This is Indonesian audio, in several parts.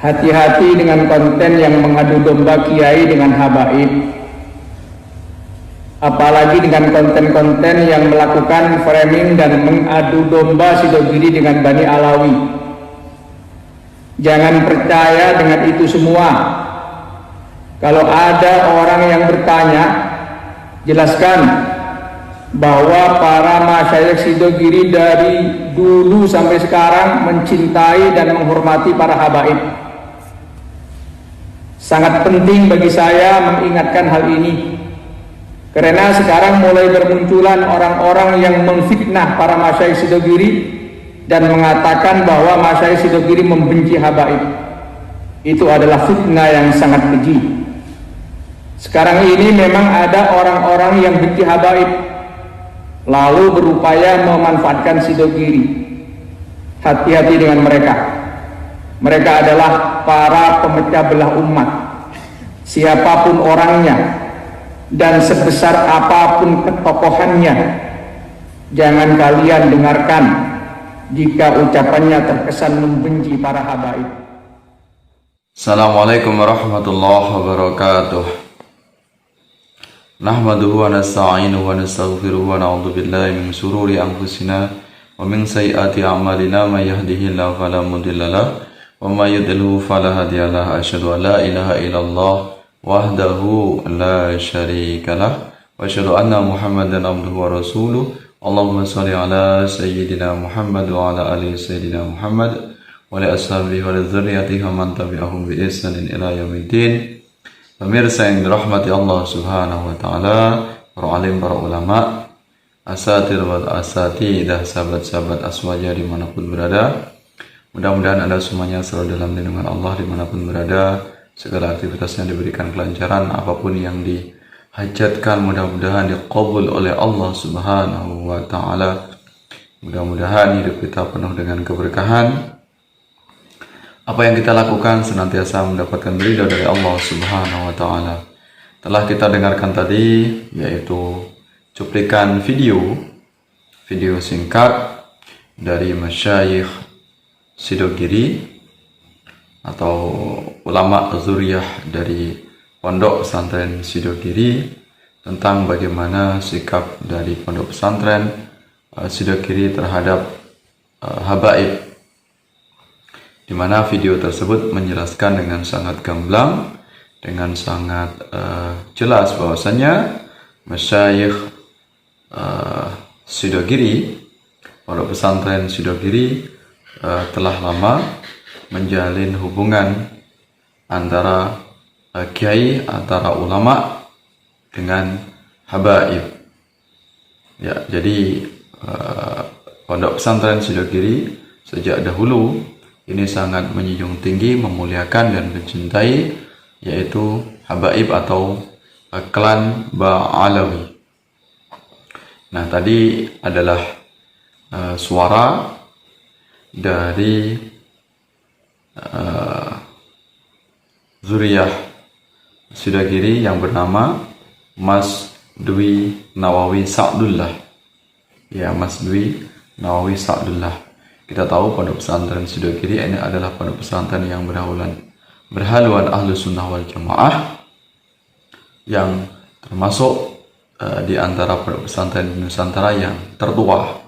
Hati-hati dengan konten yang mengadu domba kiai dengan habaib, apalagi dengan konten-konten yang melakukan framing dan mengadu domba Sidogiri dengan Bani Alawi. Jangan percaya dengan itu semua. Kalau ada orang yang bertanya, jelaskan bahwa para masyayikh Sidogiri dari dulu sampai sekarang mencintai dan menghormati para habaib. Sangat penting bagi saya mengingatkan hal ini, karena sekarang mulai bermunculan orang-orang yang memfitnah para masyayikh Sidogiri dan mengatakan bahwa masyayikh Sidogiri membenci habaib. Itu adalah fitnah yang sangat keji. Sekarang ini memang ada orang-orang yang benci habaib lalu berupaya memanfaatkan Sidogiri. Hati-hati dengan mereka. Mereka adalah para pemecah belah umat, siapapun orangnya dan sebesar apapun ketokohannya. Jangan kalian dengarkan jika ucapannya terkesan membenci para habaib. Assalamualaikum warahmatullahi wabarakatuh. Nahmaduhu wa nasta'inuhu wa nastaghfiruhu wa na'udzu billahi min shururi anfusina wa min sayyiati a'malina may yahdihillahu fala mudilla lahu wa may yudlilhu fala hadiyalah. Asyhadu an la ilaha illallah wahdahu la syarika lah wa asyhadu anna Muhammadan abduhu wa rasuluh. Allahumma shalli ala sayyidina Muhammad wa ala ali sayyidina Muhammad wa ala ashabihi wa dzurriyyatihi wa man tabi'ahum bi ihsanin ila yaumiddin. Pemirsa yang dirahmati Allah Subhanahu wa taala, para alim, para ulama, asatir wal asatidah, sahabat-sahabat aswaja dimanapun berada. Mudah-mudahan Anda semuanya selalu dalam lindungan Allah dimanapun berada. Segala aktivitasnya diberikan kelancaran, apapun yang dihajatkan mudah-mudahan diqabul oleh Allah Subhanahu wa taala. Mudah-mudahan hidup kita penuh dengan keberkahan. Apa yang kita lakukan senantiasa mendapatkan ridha dari Allah Subhanahu wa taala. Telah kita dengarkan tadi yaitu cuplikan video singkat dari masyayikh Sidogiri atau ulama zuriyah dari Pondok Pesantren Sidogiri tentang bagaimana sikap dari Pondok Pesantren Sidogiri terhadap habaib, di mana video tersebut menjelaskan dengan sangat gamblang, dengan sangat jelas bahwasanya masyayikh Sidogiri, Pondok Pesantren Sidogiri telah lama menjalin hubungan antara kiai, antara ulama dengan habaib. Ya, jadi Pondok Pesantren Sidogiri sejak dahulu ini sangat menjunjung tinggi, memuliakan dan mencintai yaitu habaib atau klan Ba'alawi. Nah, tadi adalah suara dari zuriyah Sidogiri yang bernama Mas Dwi Nawawi Sa'dullah. Ya, Mas Dwi Nawawi Sa'dullah. Kita tahu Pondok Pesantren Sidogiri ini adalah pondok pesantren yang berhaluan ahlu sunnah wal jamaah, yang termasuk di antara pondok pesantren Nusantara yang tertua.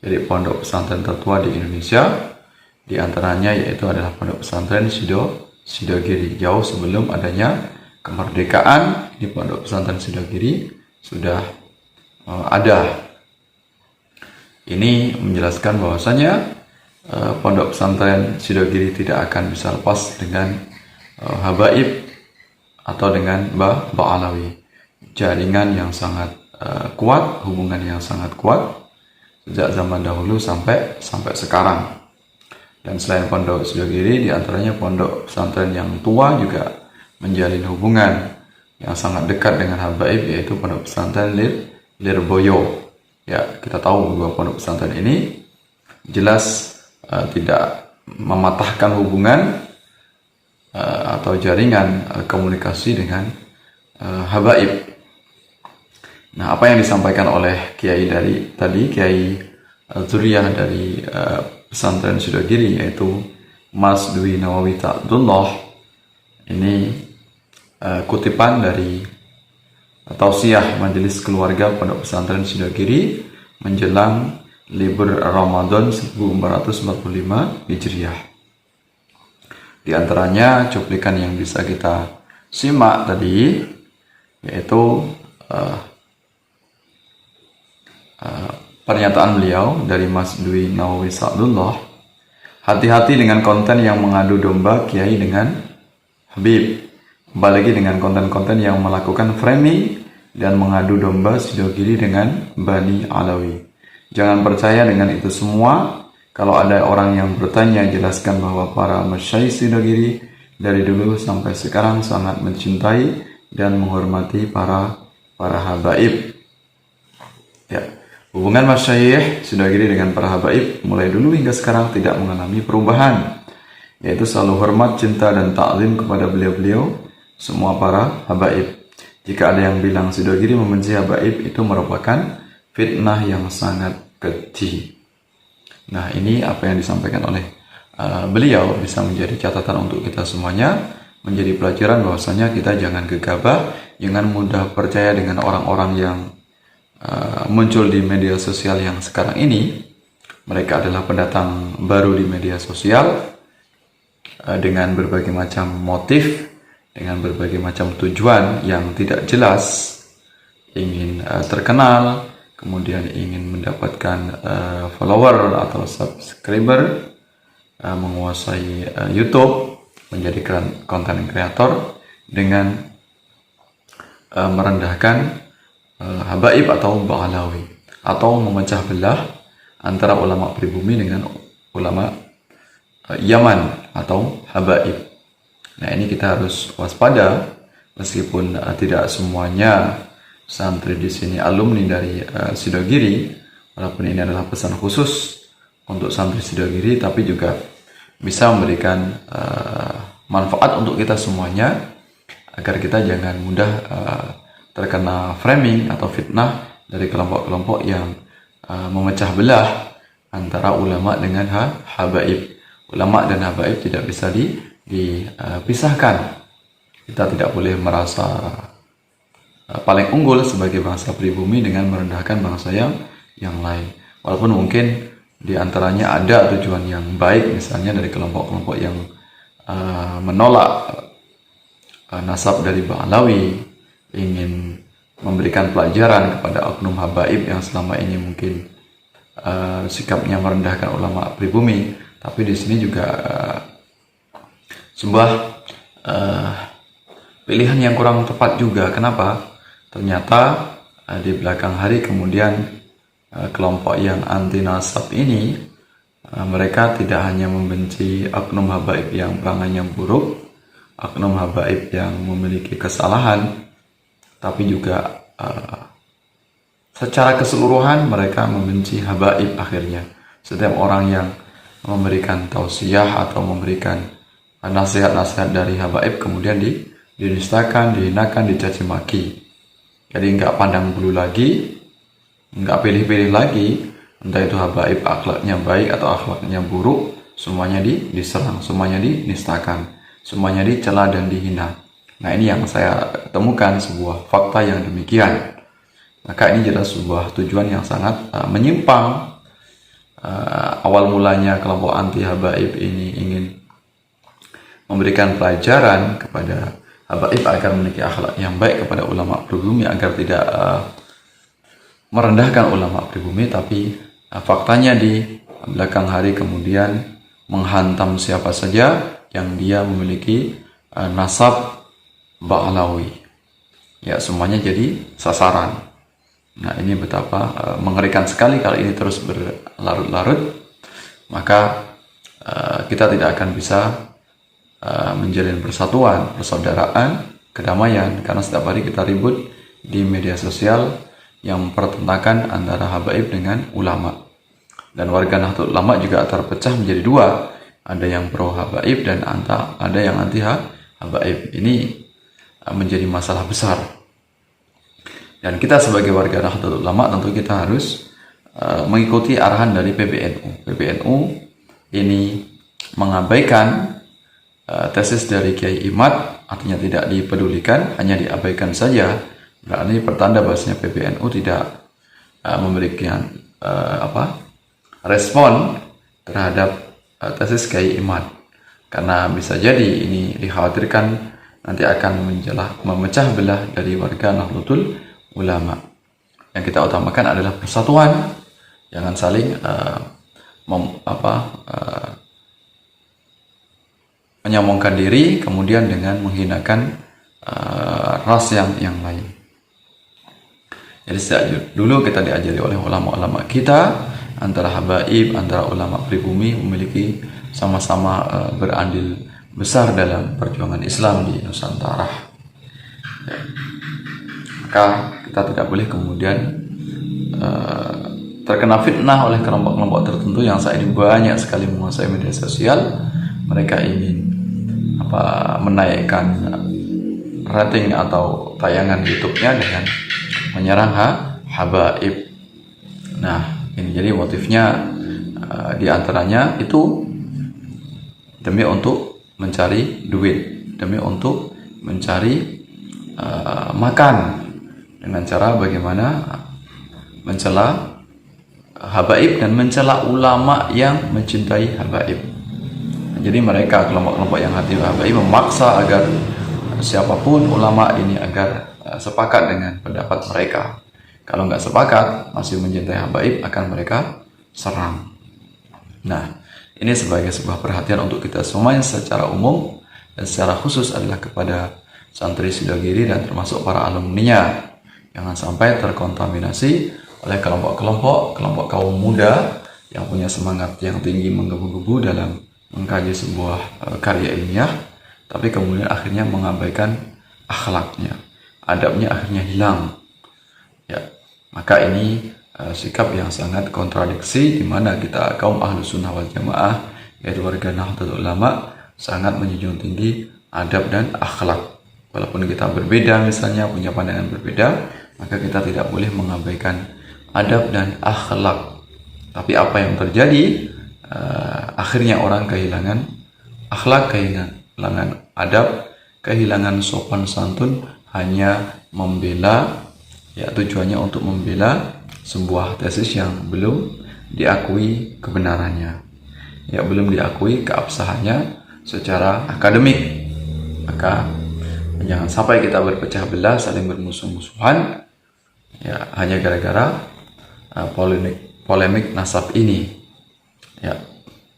Jadi pondok pesantren tertua di Indonesia di antaranya yaitu adalah Pondok Pesantren Sidogiri. Jauh sebelum adanya kemerdekaan, di Pondok Pesantren Sidogiri sudah ada. Ini menjelaskan bahwasanya Pondok Pesantren Sidogiri tidak akan bisa lepas dengan habaib atau dengan Ba'alawi. Jaringan yang sangat kuat, hubungan yang sangat kuat sejak zaman dahulu sampai sekarang. Dan selain Pondok Sidogiri, diantaranya Pondok Pesantren yang tua juga menjalin hubungan yang sangat dekat dengan habaib, yaitu Pondok Pesantren Lirboyo. Ya, kita tahu bahwa Pondok Pesantren ini jelas tidak mematahkan hubungan atau jaringan komunikasi dengan habaib. Nah, apa yang disampaikan oleh kiai dari tadi, kiai zuriyah dari pesantren Sidogiri, yaitu Mas Dwi Nawawi Ta'dullah ini kutipan dari tausiah Majelis Keluarga Pondok Pesantren Sidogiri menjelang libur Ramadan 1445 Hijriah. Di antaranya cuplikan yang bisa kita simak tadi yaitu pernyataan beliau dari Mas Dwi Nawawi Ta'dullah. Hati-hati dengan konten yang mengadu domba Kiai dengan Habib, apalagi dengan konten-konten yang melakukan framing dan mengadu domba Sidogiri dengan Bani Alawi. Jangan percaya dengan itu semua. Kalau ada orang yang bertanya, jelaskan bahwa para masyayikh Sidogiri dari dulu sampai sekarang sangat mencintai dan menghormati para habaib. Ya, hubungan masyayikh Sidogiri dengan para habaib mulai dulu hingga sekarang tidak mengalami perubahan, yaitu selalu hormat, cinta, dan ta'zim kepada beliau-beliau semua para habaib. Jika ada yang bilang Sidogiri membenci habaib, itu merupakan fitnah yang sangat keji. Nah, ini apa yang disampaikan oleh beliau bisa menjadi catatan untuk kita semuanya, menjadi pelajaran bahwasanya kita jangan gegabah, jangan mudah percaya dengan orang-orang yang muncul di media sosial yang sekarang ini. Mereka adalah pendatang baru di media sosial dengan berbagai macam motif, dengan berbagai macam tujuan yang tidak jelas, ingin terkenal, kemudian ingin mendapatkan follower atau subscriber, menguasai YouTube, menjadi content creator dengan merendahkan habaib atau ba'alawi, atau memecah belah antara ulama pribumi dengan ulama Yaman atau habaib. Nah, ini kita harus waspada, meskipun tidak semuanya santri di sini alumni dari Sidogiri, walaupun ini adalah pesan khusus untuk santri Sidogiri, tapi juga bisa memberikan manfaat untuk kita semuanya, agar kita jangan mudah terkena framing atau fitnah dari kelompok-kelompok yang memecah belah antara ulama dengan habaib. Ulama dan habaib tidak bisa dipisahkan. Kita tidak boleh merasa paling unggul sebagai bangsa pribumi dengan merendahkan bangsa yang lain. Walaupun mungkin di antaranya ada tujuan yang baik, misalnya dari kelompok-kelompok yang menolak nasab dari Ba'alawi, ingin memberikan pelajaran kepada oknum habaib yang selama ini mungkin sikapnya merendahkan ulama pribumi. Tapi di sini juga sebuah pilihan yang kurang tepat juga. Kenapa? Ternyata di belakang hari kemudian kelompok yang anti nasab ini, mereka tidak hanya membenci oknum habaib yang perangannya buruk, oknum habaib yang memiliki kesalahan, tapi juga secara keseluruhan mereka membenci habaib akhirnya. Setiap orang yang memberikan tausiah atau memberikan nasihat-nasihat dari habaib kemudian dinistakan, dihinakan, dicaci maki. Jadi nggak pandang bulu lagi, nggak pilih-pilih lagi, entah itu habaib akhlaknya baik atau akhlaknya buruk, semuanya diserang, semuanya dinistakan, semuanya dicela dan dihina. Nah, ini yang saya temukan, sebuah fakta yang demikian. Maka ini jelas sebuah tujuan yang sangat menyimpang. Awal mulanya kelompok anti habaib ini ingin memberikan pelajaran kepada habaib agar memiliki akhlak yang baik kepada ulama pribumi, agar tidak merendahkan ulama pribumi, tapi faktanya di belakang hari kemudian menghantam siapa saja yang dia memiliki nasab Ba'alawi. Ya, semuanya jadi sasaran. Nah, ini betapa mengerikan sekali kalau ini terus berlarut-larut. Maka kita tidak akan bisa menjalin persatuan, persaudaraan, kedamaian, karena setiap hari kita ribut di media sosial yang mempertentangkan antara habaib dengan ulama. Dan warga Nahdlatul Ulama juga terpecah menjadi dua, ada yang pro habaib dan ada yang anti habaib. Ini menjadi masalah besar. Dan kita sebagai warga Nahdlatul Ulama tentu kita harus mengikuti arahan dari PBNU. PBNU ini mengabaikan tesis dari Kiai Imad, artinya tidak dipedulikan, hanya diabaikan saja, berarti pertanda bahwasanya PBNU tidak memberikan respon terhadap tesis Kiai Imad, karena bisa jadi ini dikhawatirkan nanti akan memecah belah dari warga Nahdlatul Ulama. Yang kita utamakan adalah persatuan, jangan saling menyombongkan diri kemudian dengan menghinakan ras yang lain. Jadi sejak dulu kita diajari oleh ulama-ulama kita, antara habaib, antara ulama pribumi memiliki sama-sama berandil besar dalam perjuangan Islam di Nusantara. Ya. Maka kita tidak boleh kemudian terkena fitnah oleh kelompok-kelompok tertentu yang saat ini banyak sekali menguasai media sosial. Mereka ingin menaikkan rating atau tayangan YouTube-nya dengan menyerang habaib. Nah, ini jadi motifnya diantaranya itu demi untuk mencari duit, demi untuk mencari makan, dengan cara bagaimana mencela habaib dan mencela ulama yang mencintai habaib. Jadi mereka kelompok-kelompok yang hati habaib memaksa agar siapapun ulama ini agar sepakat dengan pendapat mereka. Kalau nggak sepakat, masih mencintai habaib, akan mereka serang. Nah, ini sebagai sebuah perhatian untuk kita semuanya secara umum, dan secara khusus adalah kepada santri Sidogiri dan termasuk para alumninya. Jangan sampai terkontaminasi oleh kelompok kaum muda yang punya semangat yang tinggi menggebu-gebu dalam mengkaji sebuah karya ilmiah, tapi kemudian akhirnya mengabaikan akhlaknya, adabnya akhirnya hilang. Ya, maka ini sikap yang sangat kontradiksi, di mana kita kaum Ahlus Sunnah wal Jamaah, yaitu warga Nahdlatul Ulama, sangat menjunjung tinggi adab dan akhlak. Walaupun kita berbeda, misalnya punya pandangan berbeda, maka kita tidak boleh mengabaikan adab dan akhlak. Tapi apa yang terjadi? Akhirnya orang kehilangan akhlak, kehilangan adab, kehilangan sopan santun, hanya membela, ya tujuannya untuk membela sebuah tesis yang belum diakui kebenarannya, ya belum diakui keabsahannya secara akademik. Maka jangan sampai kita berpecah belah, saling bermusuh-musuhan, ya hanya gara-gara polemik nasab ini. Ya,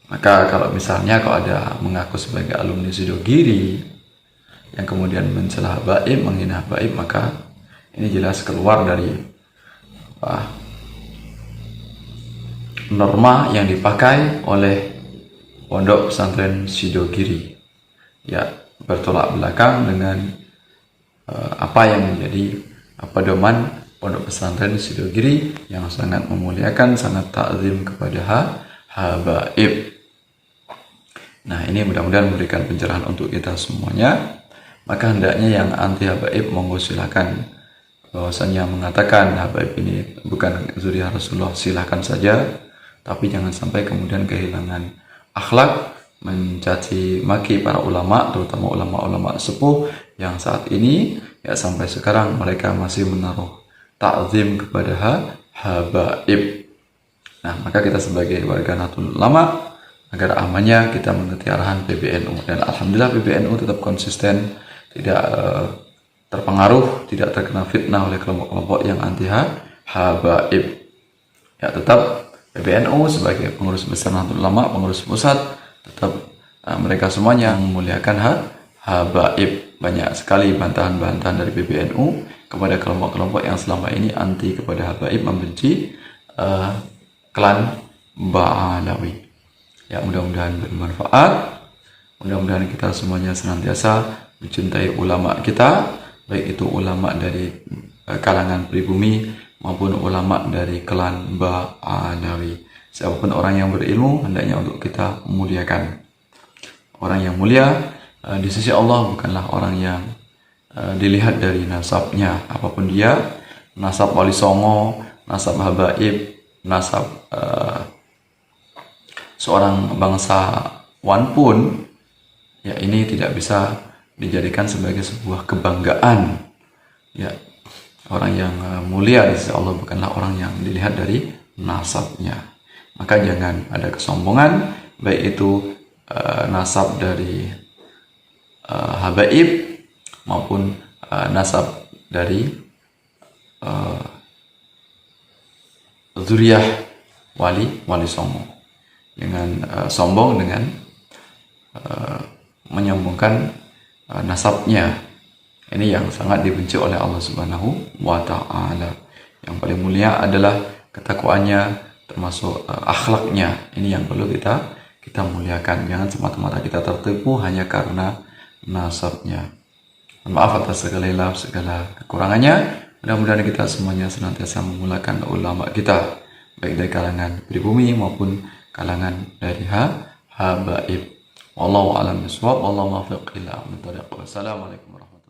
maka kalau misalnya ada mengaku sebagai alumni Sidogiri yang kemudian mencela habaib, menghina habaib, maka ini jelas keluar dari norma yang dipakai oleh pondok pesantren Sidogiri. Ya, bertolak belakang dengan apa yang menjadi pedoman pondok pesantren Sidogiri yang sangat memuliakan, sangat ta'zim kepada habaib. Nah, ini mudah-mudahan memberikan pencerahan untuk kita semuanya. Maka hendaknya yang anti habaib monggo silakan, bahwasanya mengatakan habaib ini bukan zuriyah Rasulullah, silakan saja, tapi jangan sampai kemudian kehilangan akhlak, mencaci maki para ulama, terutama ulama-ulama sepuh yang saat ini ya sampai sekarang mereka masih menaruh ta'zim kepada habaib. Nah, maka kita sebagai warga Nahdlatul Ulama, agar amannya kita mengerti arahan PBNU, dan alhamdulillah PBNU tetap konsisten, tidak terpengaruh, tidak terkena fitnah oleh kelompok-kelompok yang anti habaib. Ya, tetap PBNU sebagai pengurus besar Nahdlatul Ulama, pengurus pusat, tetap mereka semuanya memuliakan habaib. Banyak sekali bantahan-bantahan dari PBNU kepada kelompok-kelompok yang selama ini anti kepada habaib, membenci klan Ba'alawi. Ya, mudah-mudahan bermanfaat. Mudah-mudahan kita semuanya senantiasa mencintai ulama kita, baik itu ulama dari kalangan pribumi maupun ulama dari klan Ba'alawi. Siapapun orang yang berilmu, hendaknya untuk kita muliakan. Orang yang mulia di sisi Allah bukanlah orang yang dilihat dari nasabnya, apapun dia, nasab wali songo, nasab habaib, nasab seorang bangsa wan pun, ya ini tidak bisa dijadikan sebagai sebuah kebanggaan. Ya, orang yang mulia di sisi Allah bukanlah orang yang dilihat dari nasabnya. Maka jangan ada kesombongan, baik itu nasab dari habaib maupun nasab dari zuriyah wali songo. Dengan sombong dengan menyombongkan nasabnya. Ini yang sangat dibenci oleh Allah Subhanahu wa Ta'ala. Yang paling mulia adalah ketakwaannya, termasuk akhlaknya. Ini yang perlu kita muliakan. Jangan semata-mata kita tertipu hanya karena nasabnya. Maaf atas segala hilaf, segala kekurangannya. Mudah-mudahan kita semuanya senantiasa memulakan ulama kita, baik dari kalangan pribumi maupun kalangan dari habaib. Wallahu a'lam bishawab. Wallahu muwaffiq ila aqwamit thoriq. Wassalamualaikum warahmatullahi wabarakatuh.